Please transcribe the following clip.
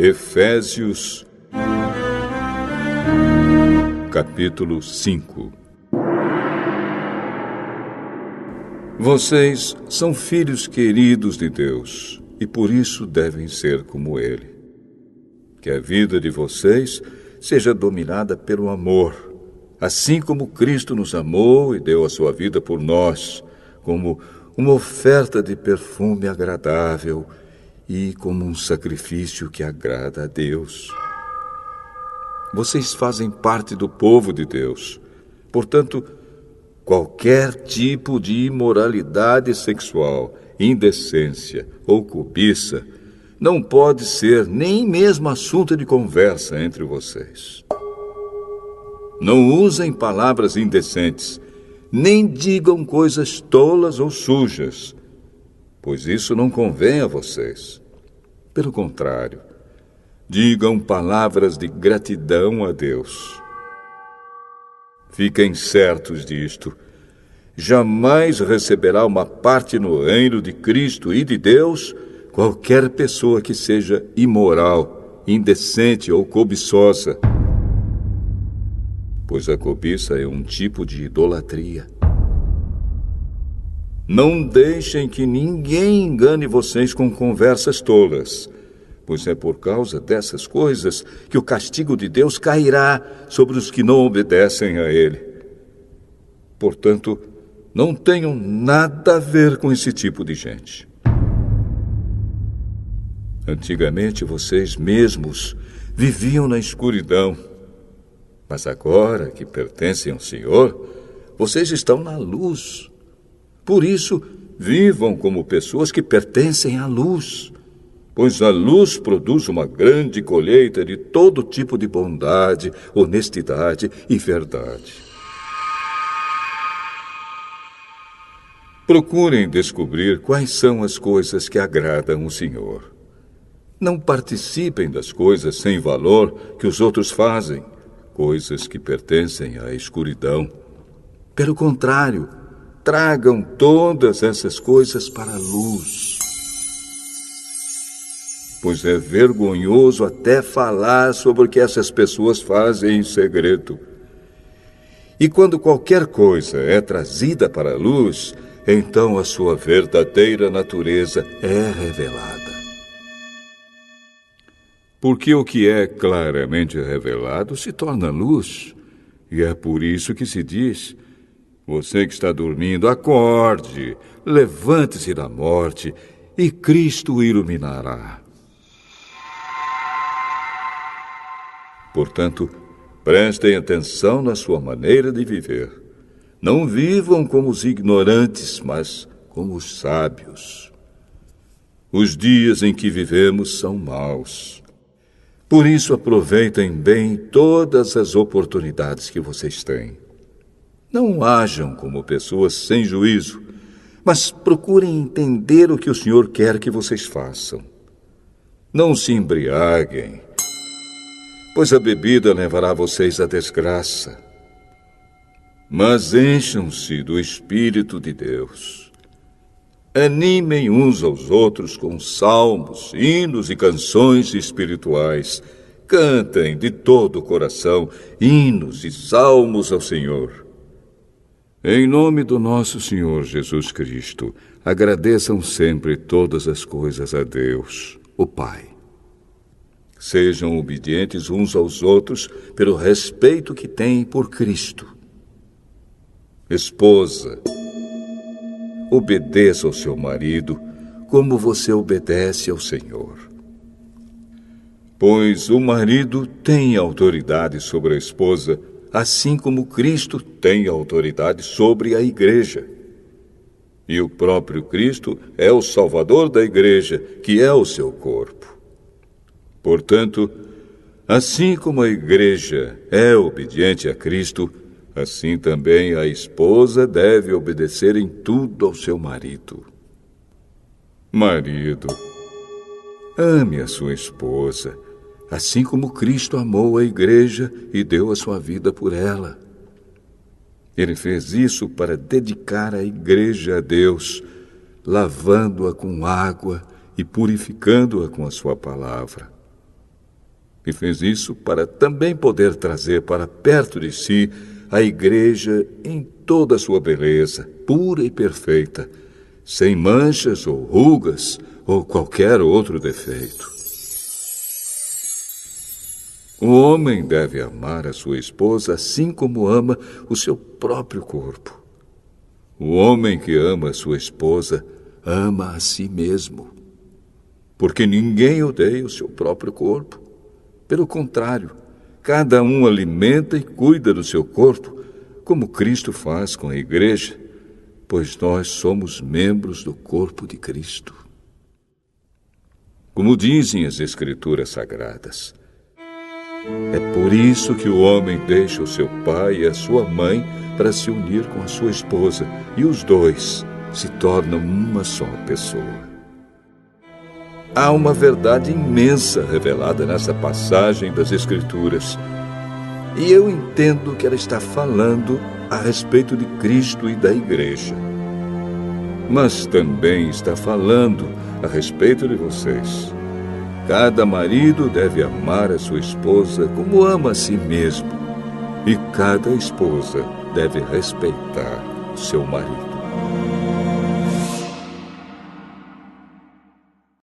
Efésios, capítulo 5. Vocês são filhos queridos de Deus e por isso devem ser como Ele. Que a vida de vocês seja dominada pelo amor, assim como Cristo nos amou e deu a sua vida por nós, como uma oferta de perfume agradável e como um sacrifício que agrada a Deus. Vocês fazem parte do povo de Deus, portanto, qualquer tipo de imoralidade sexual, indecência ou cobiça não pode ser nem mesmo assunto de conversa entre vocês. Não usem palavras indecentes, nem digam coisas tolas ou sujas, pois isso não convém a vocês. Pelo contrário, digam palavras de gratidão a Deus. Fiquem certos disto. Jamais receberá uma parte no reino de Cristo e de Deus qualquer pessoa que seja imoral, indecente ou cobiçosa, pois a cobiça é um tipo de idolatria. Não deixem que ninguém engane vocês com conversas tolas, pois é por causa dessas coisas que o castigo de Deus cairá sobre os que não obedecem a Ele. Portanto, não tenham nada a ver com esse tipo de gente. Antigamente, vocês mesmos viviam na escuridão, mas agora que pertencem ao Senhor, vocês estão na luz. Por isso, vivam como pessoas que pertencem à luz, pois a luz produz uma grande colheita de todo tipo de bondade, honestidade e verdade. Procurem descobrir quais são as coisas que agradam o Senhor. Não participem das coisas sem valor que os outros fazem, coisas que pertencem à escuridão. Pelo contrário, tragam todas essas coisas para a luz. Pois é vergonhoso até falar sobre o que essas pessoas fazem em segredo. E quando qualquer coisa é trazida para a luz, então a sua verdadeira natureza é revelada. Porque o que é claramente revelado se torna luz. E é por isso que se diz: você que está dormindo, acorde, levante-se da morte, e Cristo o iluminará. Portanto, prestem atenção na sua maneira de viver. Não vivam como os ignorantes, mas como os sábios. Os dias em que vivemos são maus. Por isso, aproveitem bem todas as oportunidades que vocês têm. Não ajam como pessoas sem juízo, mas procurem entender o que o Senhor quer que vocês façam. Não se embriaguem, pois a bebida levará vocês à desgraça. Mas encham-se do Espírito de Deus. Animem uns aos outros com salmos, hinos e canções espirituais. Cantem de todo o coração hinos e salmos ao Senhor. Em nome do nosso Senhor Jesus Cristo, agradeçam sempre todas as coisas a Deus, o Pai. Sejam obedientes uns aos outros pelo respeito que têm por Cristo. Esposa, obedeça ao seu marido como você obedece ao Senhor. Pois o marido tem autoridade sobre a esposa, assim como Cristo tem autoridade sobre a igreja. E o próprio Cristo é o Salvador da igreja, que é o seu corpo. Portanto, assim como a igreja é obediente a Cristo, assim também a esposa deve obedecer em tudo ao seu marido. Marido, ame a sua esposa, assim como Cristo amou a igreja e deu a sua vida por ela. Ele fez isso para dedicar a igreja a Deus, lavando-a com água e purificando-a com a sua palavra. E fez isso para também poder trazer para perto de si a igreja em toda a sua beleza, pura e perfeita, sem manchas ou rugas ou qualquer outro defeito. O homem deve amar a sua esposa assim como ama o seu próprio corpo. O homem que ama a sua esposa ama a si mesmo, porque ninguém odeia o seu próprio corpo. Pelo contrário, cada um alimenta e cuida do seu corpo, como Cristo faz com a igreja, pois nós somos membros do corpo de Cristo. Como dizem as Escrituras Sagradas, é por isso que o homem deixa o seu pai e a sua mãe para se unir com a sua esposa, e os dois se tornam uma só pessoa. Há uma verdade imensa revelada nessa passagem das Escrituras, e eu entendo que ela está falando a respeito de Cristo e da igreja. Mas também está falando a respeito de vocês. Cada marido deve amar a sua esposa como ama a si mesmo, e cada esposa deve respeitar o seu marido.